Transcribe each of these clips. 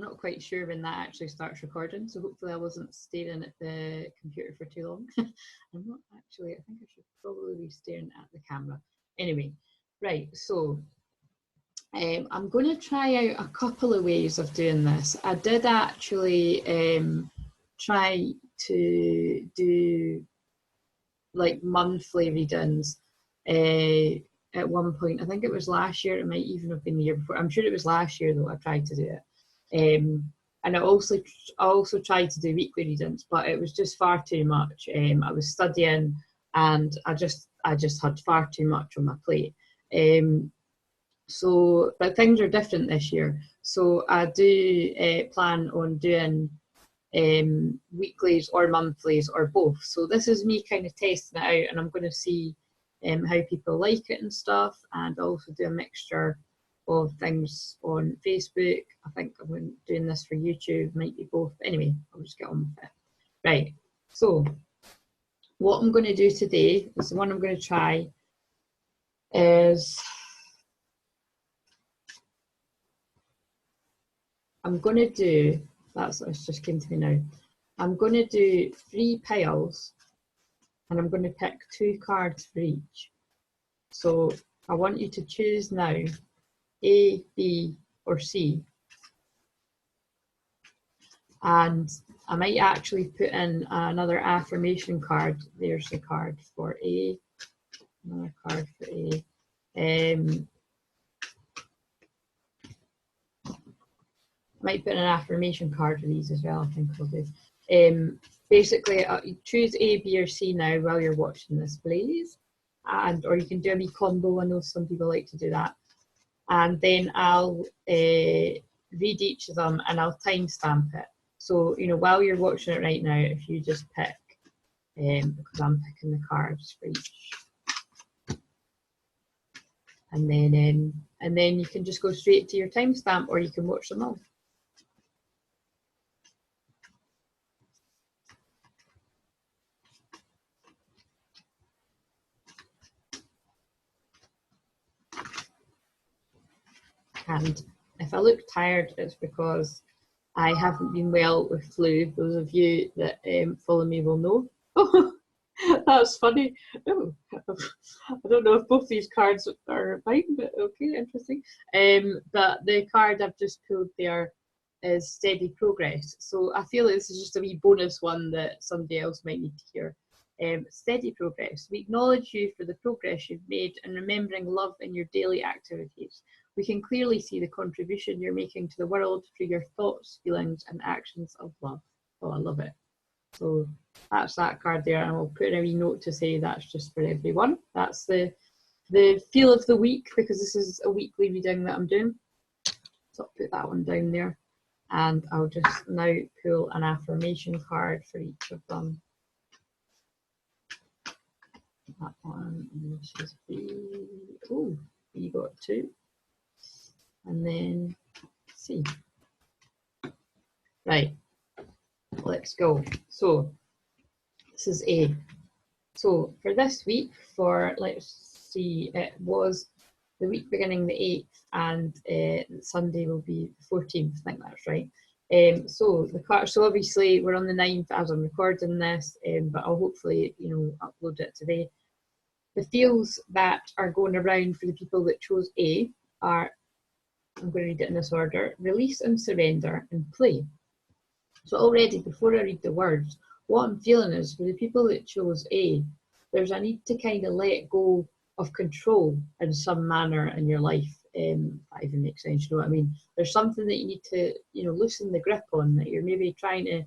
not quite sure when that actually starts recording, so hopefully I wasn't staring at the computer for too long. I'm not actually, I think I should probably be staring at the camera. Anyway, right, so I'm going to try out a couple of ways of doing this. I did actually try to do like monthly readings at one point. I think it was last year, it might even have been the year before. I'm sure it was last year though I tried to do it. And I also tried to do weekly readings, but it was just far too much. I was studying and I just had far too much on my plate. So, but things are different this year. So I do plan on doing weeklies or monthlies or both. So this is me kind of testing it out, and I'm going to see how people like it and stuff, and also do a mixture of things on Facebook. I think I'm doing this for YouTube, might be both. Anyway, I'll just get on with it. Right, so what I'm going to do today is the one I'm going to try is I'm going to do, that's just came to me now. I'm going to do 3 piles and I'm going to pick 2 cards for each. So I want you to choose now A, B or C. And I might actually put in another affirmation card. There's the card for A, another card for A. Might put an affirmation card for these as well, I think I'll do. Basically, choose A, B, or C now while you're watching this, please. Or you can do a wee combo. I know some people like to do that. And then I'll read each of them and I'll timestamp it. So, you know, while you're watching it right now, if you just pick, because I'm picking the cards for each. And then you can just go straight to your timestamp, or you can watch them all. And if I look tired, it's because I haven't been well with flu. Those of you that follow me will know. Oh, that's funny. Oh, I don't know if both these cards are mine, but okay, interesting. But the card I've just pulled there is steady progress. So I feel like this is just a wee bonus one that somebody else might need to hear. Steady progress. We acknowledge you for the progress you've made in remembering love in your daily activities. We can clearly see the contribution you're making to the world through your thoughts, feelings, and actions of love. Oh, I love it. So that's that card there, and I'll put in a wee note to say that's just for everyone. That's the feel of the week, because this is a weekly reading that I'm doing. So I'll put that one down there, and I'll just now pull an affirmation card for each of them. That one, and this is B. Oh, B got 2. And then C. Right, let's go. So this is A. So for this week, let's see, it was the week beginning the 8th, and Sunday will be the 14th. I think that's right. So the card. So obviously we're on the 9th as I'm recording this, but I'll hopefully, you know, upload it today. The feels that are going around for the people that chose A are, I'm going to read it in this order: release and surrender and play. So already, before I read the words, what I'm feeling is for the people that chose A, there's a need to kind of let go of control in some manner in your life. That even makes sense, you know what I mean? There's something that you need to, you know, loosen the grip on, that you're maybe trying to,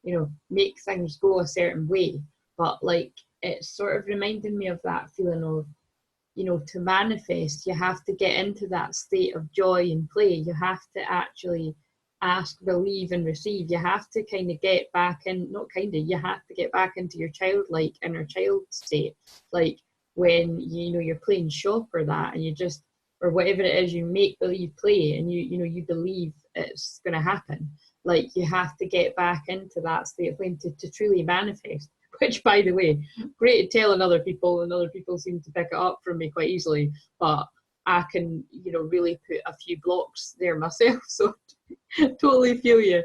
you know, make things go a certain way. But like, it's sort of reminding me of that feeling of, you know, to manifest, you have to get into that state of joy and play. You have to actually ask, believe, and receive. You have to kind of get back in, you have to get back into your childlike inner child state. Like when, you know, you're playing shop or that, and you just, or whatever it is, you make believe play, and you know, you believe it's going to happen. Like you have to get back into that state of playing to truly manifest. Which, by the way, great at telling other people, and other people seem to pick it up from me quite easily. But I can, you know, really put a few blocks there myself. So Totally feel you.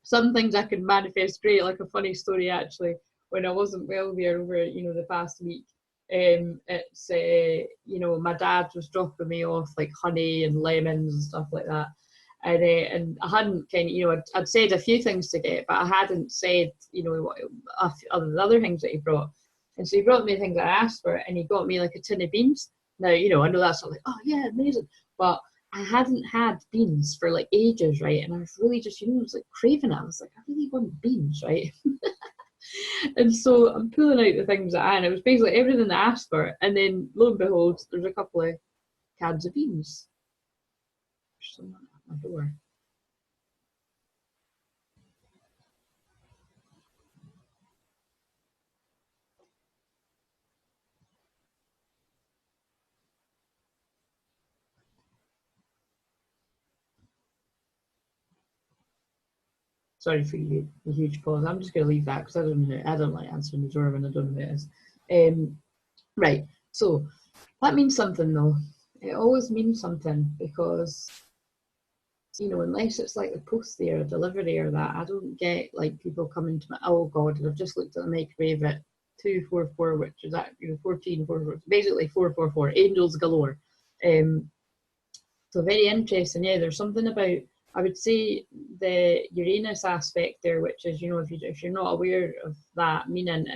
Some things I can manifest great, like a funny story actually. When I wasn't well there over, the past week, it's my dad was dropping me off like honey and lemons and stuff like that, and I hadn't kind of I'd said a few things to get, but I hadn't said what other things that he brought, and so he brought me things I asked for, and he got me like a tin of beans. Now I know that's not like, oh yeah, amazing, but I hadn't had beans for like ages, right? And I was really just, I was like craving it. I was like, I really want beans, right? And so I'm pulling out the things that and it was basically everything I asked for. And then lo and behold, there's a couple of cans of beans. There's someone at my door. Sorry for you, the huge pause. I'm just going to leave that because I don't like answering the door when I don't know who it is. Right, so that means something though. It always means something because, unless it's like the post there, a delivery or that, I don't get like people coming to me, oh God, I've just looked at the microwave at 244, which is at 14, basically 444, angels galore. So very interesting. Yeah, there's something about, I would say, the Uranus aspect there, which is, if you're not aware of that meaning,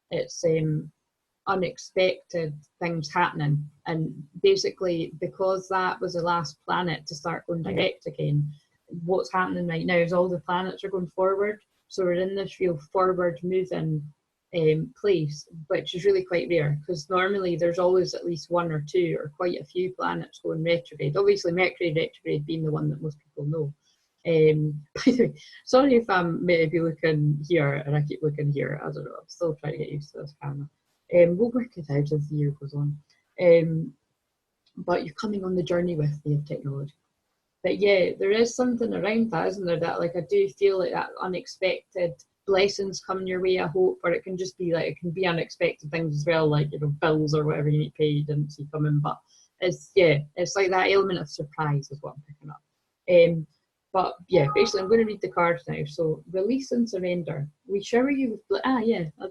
it's unexpected things happening, and basically because that was the last planet to start going direct again, what's happening right now is all the planets are going forward, so we're in this real forward moving place, which is really quite rare because normally there's always at least one or two or quite a few planets going retrograde. Obviously Mercury retrograde being the one that most people know. By the way, sorry if I'm maybe looking here and I keep looking here. I don't know, I'm still trying to get used to this camera. We'll work it out as the year goes on. But you're coming on the journey with me of technology. But yeah, there is something around that, isn't there? That like I do feel like that unexpected blessings coming your way, I hope, or it can just be like, it can be unexpected things as well, like bills or whatever you need to pay you didn't see coming. But it's like that element of surprise is what I'm picking up. But yeah, basically I'm going to read the cards now. So release and surrender. We shower you with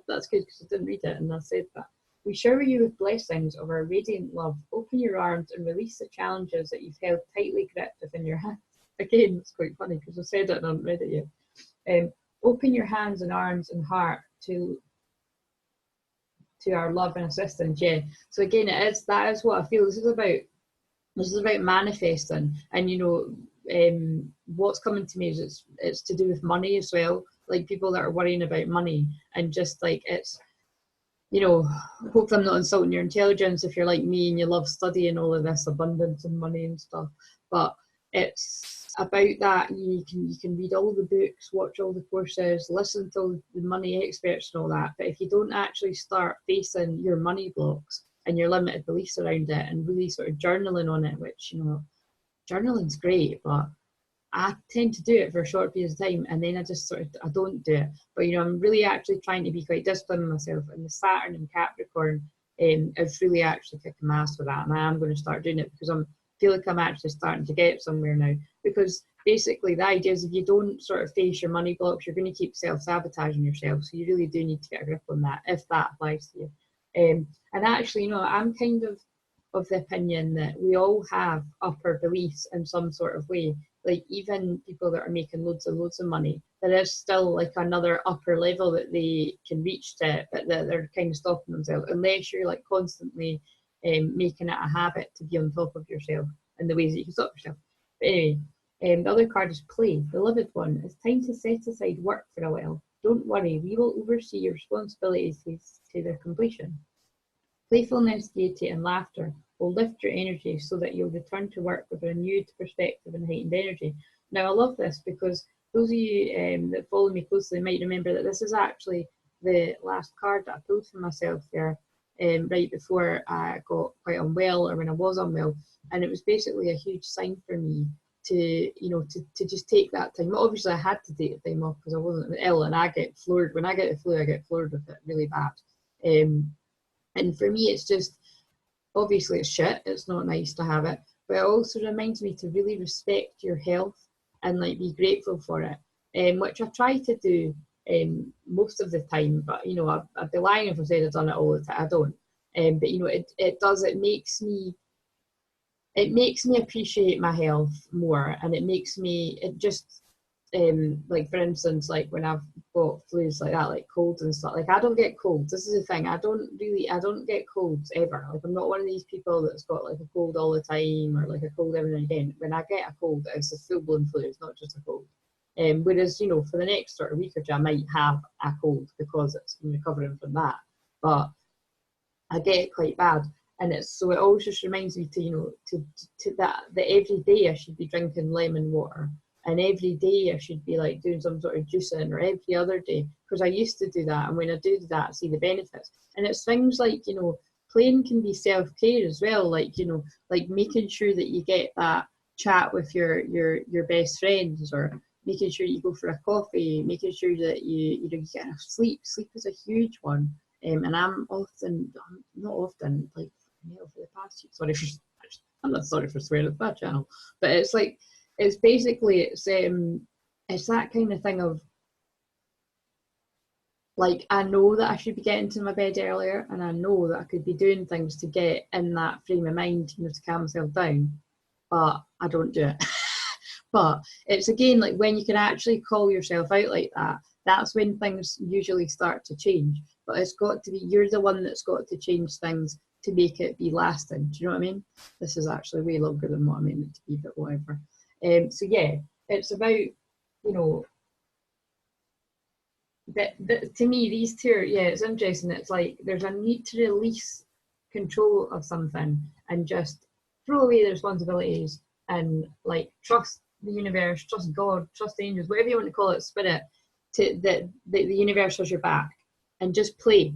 that's good because I didn't read it and I said that. We shower you with blessings of our radiant love. Open your arms and release the challenges that you've held tightly gripped within your hands. Again, it's quite funny because I said it and I haven't read it yet. Open your hands and arms and heart to our love and assistance. Yeah. So again, that is what I feel. This is about manifesting, and what's coming to me is it's to do with money as well. Like people that are worrying about money and just like it's. Hopefully I'm not insulting your intelligence if you're like me and you love studying all of this abundance and money and stuff. But it's about that. You can read all the books, watch all the courses, listen to the money experts and all that. But if you don't actually start facing your money blocks and your limited beliefs around it and really sort of journaling on it, which, journaling's great, but I tend to do it for a short period of time and then I don't do it. But I'm really actually trying to be quite disciplined myself, and the Saturn and Capricorn is really actually kicking my ass for that, and I am going to start doing it because I feel like I'm actually starting to get somewhere now. Because basically the idea is if you don't sort of face your money blocks, you're going to keep self-sabotaging yourself. So you really do need to get a grip on that if that applies to you. And actually, I'm kind of the opinion that we all have upper beliefs in some sort of way. Like even people that are making loads and loads of money, there is still like another upper level that they can reach to, but that they're kind of stopping themselves unless you're like constantly making it a habit to be on top of yourself and the ways that you can stop yourself. But anyway, the other card is play. Beloved one, it's time to set aside work for a while. Don't worry, we will oversee your responsibilities to their completion. Playfulness, gaiety, and laughter will lift your energy so that you'll return to work with a renewed perspective and heightened energy. Now, I love this because those of you that follow me closely might remember that this is actually the last card that I pulled for myself there right before I got quite unwell, or when I was unwell. And it was basically a huge sign for me to just take that time. Well, obviously, I had to take the time off because I wasn't ill, and I get floored. When I get the flu, I get floored with it really bad. And for me, it's just, obviously it's shit, it's not nice to have it, but it also reminds me to really respect your health and like be grateful for it, which I try to do most of the time. But you know, I'd be lying if I said I've done it all the time. I don't. But you know, it does. It makes me appreciate my health more, and it just like for instance, like when I've got flus like that, like colds and stuff, like I don't get colds. This is the thing, I don't get colds ever. Like I'm not one of these people that's got like a cold all the time or like a cold every now and again. When I get a cold, it's a full-blown flu, it's not just a cold. Whereas, you know, for the next sort of week or two I might have a cold because it's been recovering from that, but I get it quite bad. And it always just reminds me to, you know, to that every day I should be drinking lemon water, and every day I should be like doing some sort of juicing, or every other day, because I used to do that, and when I do that I see the benefits. And it's things like, you know, playing can be self-care as well, like, you know, like making sure that you get that chat with your best friends, or making sure you go for a coffee, making sure that you get enough sleep. Sleep is a huge one. And I'm not often, like, you know, for the past, I'm not sorry for swearing at that channel, but it's like, it's basically, it's that kind of thing of, like, I know that I should be getting to my bed earlier, and I know that I could be doing things to get in that frame of mind, you know, to calm myself down, but I don't do it. But it's again, like when you can actually call yourself out like that, that's when things usually start to change. But it's got to be, you're the one that's got to change things to make it be lasting. Do you know what I mean? This is actually way longer than what I meant it to be, but whatever. So yeah, it's about, you know, that to me, these two are, yeah, it's interesting. It's like there's a need to release control of something and just throw away the responsibilities and like trust the universe, trust God, trust the angels, whatever you want to call it, spirit, to that the universe has your back, and just play,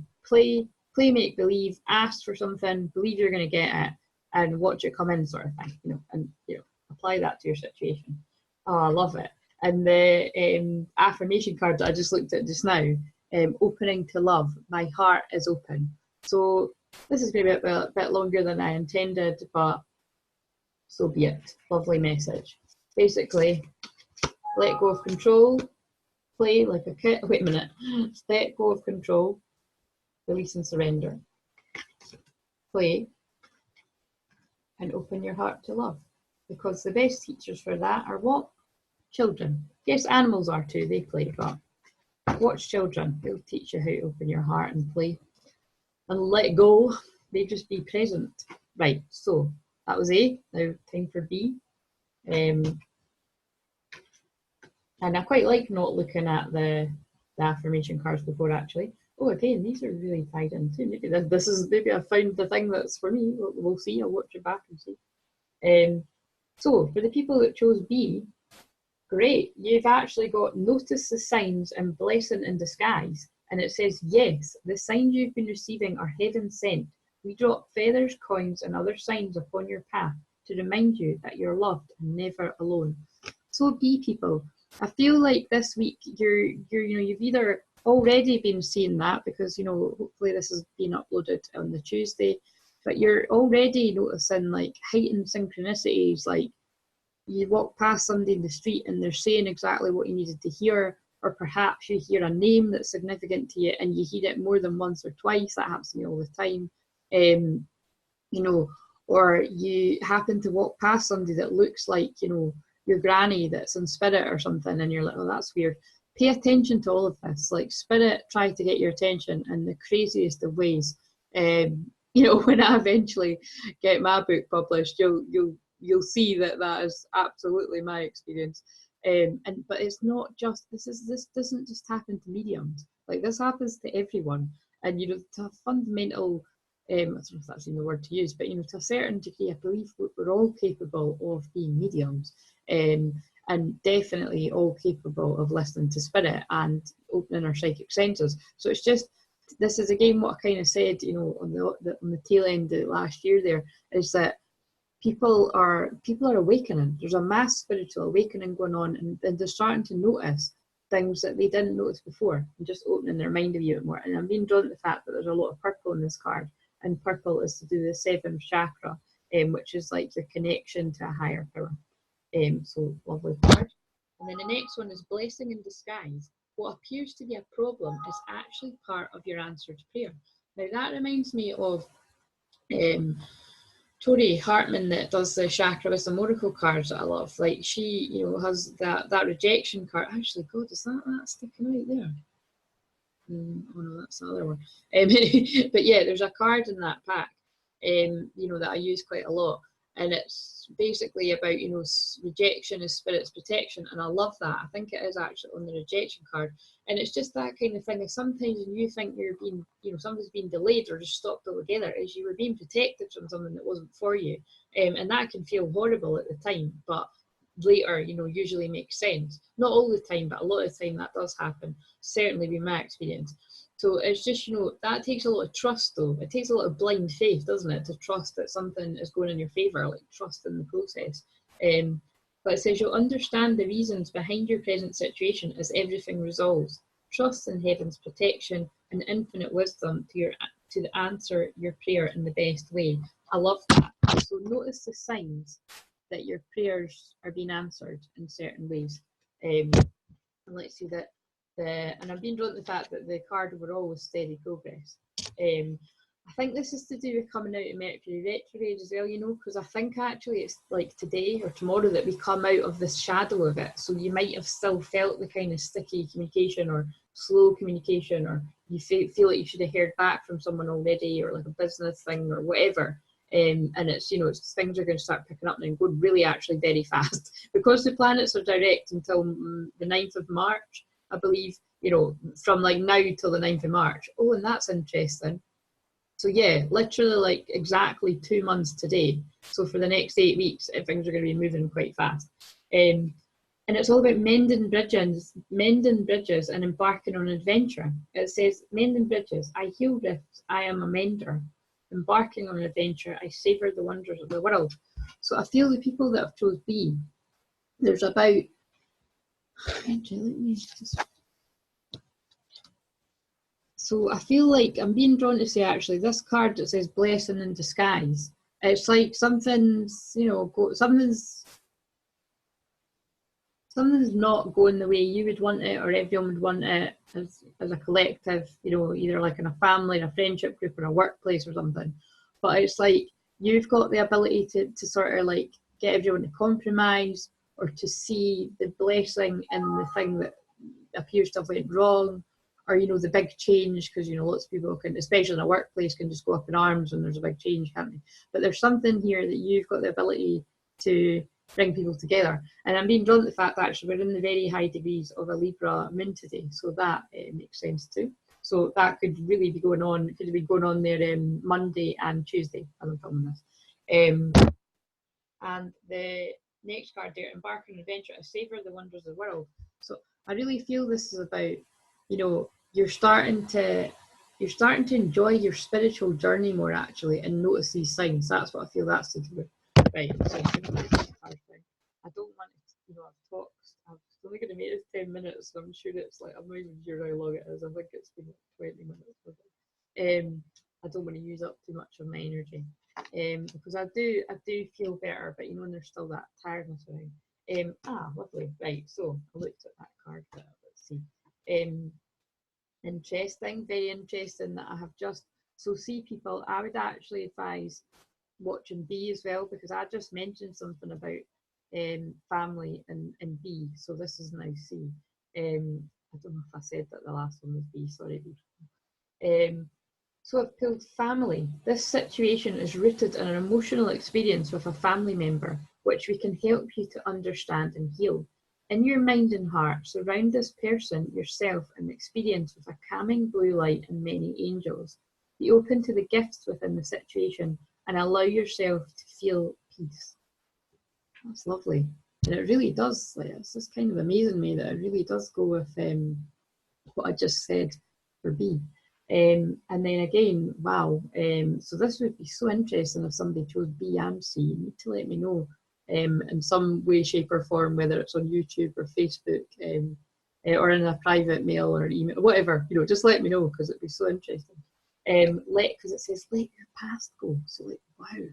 make believe, ask for something, believe you're going to get it, and watch it come in, sort of thing, you know, and you know, apply that to your situation. Oh, I love it. And the affirmation card that I just looked at just now, opening to love, my heart is open. So this is maybe a bit longer than I intended, but so be it. Lovely message. Basically, let go of control, play like a kid. Wait a minute. Let go of control, release and surrender. Play and open your heart to love. Because the best teachers for that are what? Children. Yes, animals are too, they play, but watch children. They'll teach you how to open your heart and play. And let go. They just be present. Right, so that was A. Now time for B. And I quite like not looking at the affirmation cards before actually. Oh, again, these are really tied in too. Maybe this is, maybe I found the thing that's for me. We'll see. I'll watch it back and see. So for the people that chose B, great. You've actually got notice the signs and blessing in disguise. And it says, yes, the signs you've been receiving are heaven sent. We drop feathers, coins, and other signs upon your path to remind you that you're loved and never alone. So be people. I feel like this week you've either already been seeing that, because, you know, hopefully this is being uploaded on the Tuesday, but you're already noticing like heightened synchronicities, like you walk past somebody in the street and they're saying exactly what you needed to hear, or perhaps you hear a name that's significant to you and you hear it more than once or twice. That happens to me all the time. You know, or you happen to walk past somebody that looks like, you know, your granny that's in spirit or something, and you're like, oh, that's weird. Pay attention to all of this. Like, spirit try to get your attention in the craziest of ways. You know, when I eventually get my book published, you'll see that is absolutely my experience. But it's not just this doesn't just happen to mediums. Like, this happens to everyone. And, you know, to a fundamental, I don't know if that's even the word to use, but, you know, to a certain degree, I believe we're all capable of being mediums, and definitely all capable of listening to spirit and opening our psychic senses. So it's just, this is again what I kind of said, you know, on the tail end of last year there, is that people are awakening. There's a mass spiritual awakening going on, and they're starting to notice things that they didn't notice before, and just opening their mind a bit more. And I'm being drawn to the fact that there's a lot of purple in this card, and purple is to do with the seventh chakra. which is like your connection to a higher power. So lovely card. And then the next one is blessing in disguise. What appears to be a problem is actually part of your answered prayer. Now that reminds me of Tori Hartman that does the Chakra Wisdom Oracle cards that I love. Like she, has that rejection card. Actually, God, is that sticking out there? Oh no, that's the other one. But yeah, there's a card in that pack, that I use quite a lot, and it's basically about rejection is spirit's protection, and I love that. I think it is actually on the rejection card, and it's just that kind of thing. Is sometimes when you think you're being, something's been delayed or just stopped altogether, is you were being protected from something that wasn't for you, and that can feel horrible at the time, but later, usually makes sense. Not all the time, but a lot of the time that does happen. Certainly been my experience. So it's just, that takes a lot of trust though. It takes a lot of blind faith, doesn't it? To trust that something is going in your favour, like trust in the process. But it says you'll understand the reasons behind your present situation as everything resolves. Trust in heaven's protection and infinite wisdom to answer your prayer in the best way. I love that. So notice the signs that your prayers are being answered in certain ways. And let's see that and I've been drawn to the fact that the card overall was steady progress. I think this is to do with coming out of Mercury retrograde as well, because I think actually it's like today or tomorrow that we come out of this shadow of it. So you might have still felt the kind of sticky communication or slow communication, or you feel like you should have heard back from someone already, or like a business thing or whatever. And it's, things are going to start picking up and go really actually very fast because the planets are direct until the 9th of March, I believe, from like now till the 9th of March. Oh, and that's interesting. So yeah, literally like exactly 2 months today. So for the next 8 weeks, things are going to be moving quite fast. And it's all about mending bridges and embarking on an adventure. It says, mending bridges, I heal rifts, I am a mender. Embarking on an adventure, I savour the wonders of the world. So I feel the people that have chose B, there's about, so I feel like I'm being drawn to say actually this card that says blessing in disguise, it's like something's not going the way you would want it or everyone would want it as a collective, either like in a family, in a friendship group, or a workplace or something. But it's like you've got the ability to sort of like get everyone to compromise or to see the blessing in the thing that appears to have went wrong, or the big change, because lots of people can, especially in a workplace, can just go up in arms when there's a big change, can't they? But there's something here that you've got the ability to bring people together. And I'm being drawn to the fact that actually we're in the very high degrees of a Libra moon today, so that makes sense too. So that could really be going on. It could be going on there Monday and Tuesday as I'm filming this. And the next card there, embark on an adventure, I savour the wonders of the world. So I really feel this is about, you're starting to enjoy your spiritual journey more actually, and notice these signs. That's what I feel that's to do with. Right, so I don't want to, I've talked, I'm only going to make this 10 minutes, so I'm sure it's like, I'm not even sure how long it is. I think it's been like 20 minutes. I don't want to use up too much of my energy, because I do feel better, but there's still that tiredness around. Lovely. Right, so I looked at that card, but let's see. Interesting, very interesting that I have just, so see people, I would actually advise watching B as well, because I just mentioned something about family and B, so this is now C. I don't know if I said that the last one was B, sorry. So I've pulled family. This situation is rooted in an emotional experience with a family member, which we can help you to understand and heal. In your mind and heart, surround this person, yourself, and experience with a calming blue light and many angels. Be open to the gifts within the situation and allow yourself to feel peace. That's lovely. And it really does, it's just kind of amazing me that it really does go with what I just said for B. And then again, wow. So this would be so interesting if somebody chose B and C. You need to let me know in some way, shape or form, whether it's on YouTube or Facebook, or in a private mail or email, whatever, just let me know, because it'd be so interesting. Because it says let your past go. So like, wow,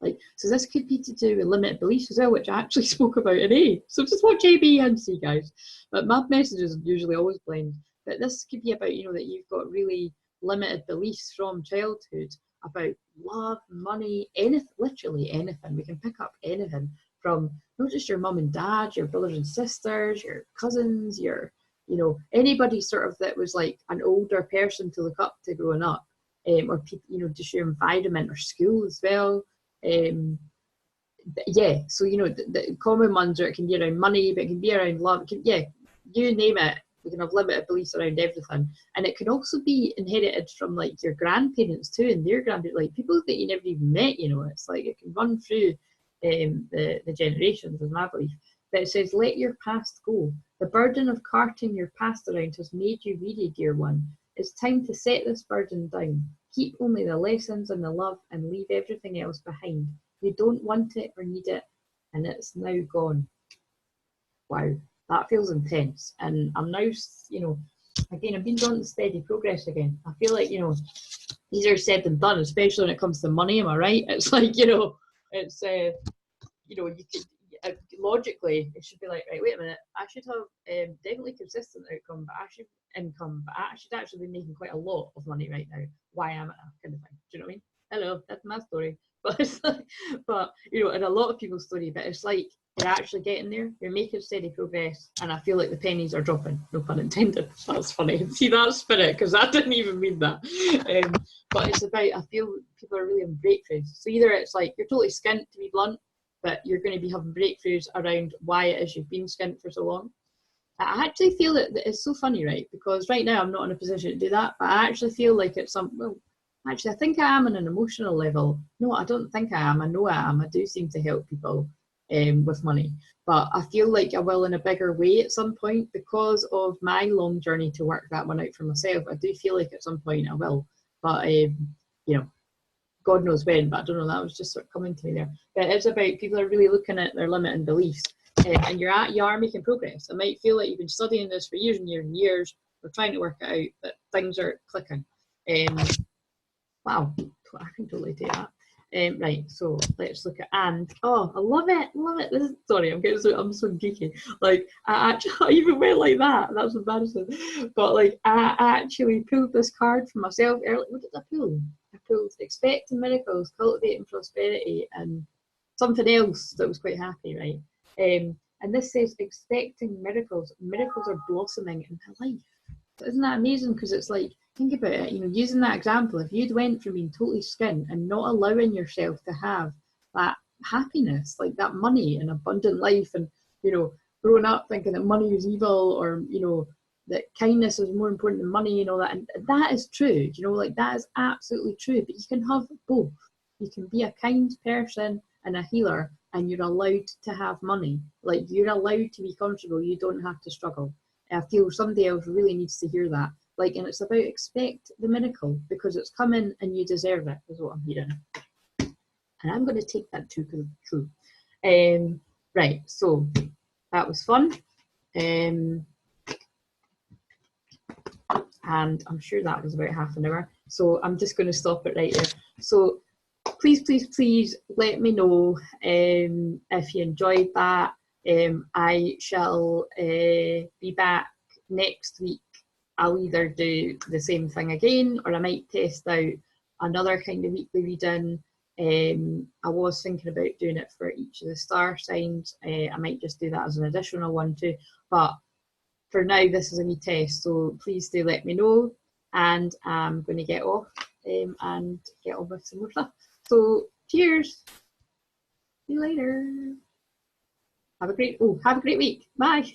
Like, so this could be to do with limited beliefs as well, which I actually spoke about in A. So just watch A, B, and C, guys. But my messages usually always blend. But this could be about, you know, that you've got really limited beliefs from childhood about love, money, anything, literally anything. We can pick up anything from not just your mum and dad, your brothers and sisters, your cousins, your, you know, anybody sort of that was like an older person to look up to growing up, or people, you know, just your environment or school as well. Yeah, so you know, the common ones are, it can be around money, but it can be around love. It can, yeah, you name it. We can have limited beliefs around everything, and it can also be inherited from like your grandparents too, and their grandparents, like people that you never even met. You know, it's like it can run through the generations, is my belief. But it says, "Let your past go. The burden of carting your past around has made you weary, dear one. It's time to set this burden down. Keep only the lessons and the love, and leave everything else behind. You don't want it or need it, and it's now gone." Wow, that feels intense. And I'm now, you know, again, I've been on steady progress again. I feel like, you know, easier said than done, especially when it comes to money. Am I right? It's like, you know, it's, you know, you could, logically, it should be like, right, wait a minute, I should have definitely consistent outcome, but I should income, but I should actually be making quite a lot of money right now. Why am I? Kind of thing. Do you know what I mean? Hello, that's my story. But it's like, but you know, in a lot of people's story, but it's like you're actually getting there, you're making steady progress, and I feel like the pennies are dropping, no pun intended. That's funny. See that spirit, because I didn't even mean that. But it's about, I feel people are really on breakthroughs. So either it's like you're totally skint, to be blunt, but you're going to be having breakthroughs around why it is you've been skint for so long. I actually feel that it's so funny, right? Because right now I'm not in a position to do that, but I actually feel like it's some, well, actually I think I am on an emotional level. No, I don't think I am. I know I am. I do seem to help people with money, but I feel like I will in a bigger way at some point because of my long journey to work that one out for myself. I do feel like at some point I will, but you know, God knows when, but I don't know, that was just sort of coming to me there. But it's about people are really looking at their limiting beliefs, and you are making progress. It might feel like you've been studying this for years and years and years, or trying to work it out, but things are clicking. Wow, I can totally do that. Right, so let's look at and. Oh, I love it, love it. This is, sorry, I'm so geeky. Like I actually I even went like that. That's embarrassing. But like I actually pulled this card for myself earlier. What did I pull? I pulled expecting miracles, cultivating prosperity, and something else that was quite happy, right? And this says expecting miracles. Miracles are blossoming in my life. So isn't that amazing? Because it's like, think about it, you know, using that example, if you'd went from being totally skint and not allowing yourself to have that happiness, like that money and abundant life, and, you know, growing up thinking that money is evil, or, you know, that kindness is more important than money, you know, that, and that is true, you know, like that is absolutely true, but you can have both. You can be a kind person and a healer, and you're allowed to have money. Like, you're allowed to be comfortable, you don't have to struggle. I feel somebody else really needs to hear that. Like, and it's about expect the miracle because it's coming and you deserve it, is what I'm hearing. And I'm going to take that too because it's true. Right, so that was fun. And I'm sure that was about half an hour. So I'm just going to stop it right there. So please, please, please let me know if you enjoyed that. I shall be back next week. I'll either do the same thing again, or I might test out another kind of weekly reading. I was thinking about doing it for each of the star signs. I might just do that as an additional one too. But for now, this is a wee test, so please do let me know. And I'm going to get off and get on with some more stuff. So cheers. See you later. Have a great week. Bye.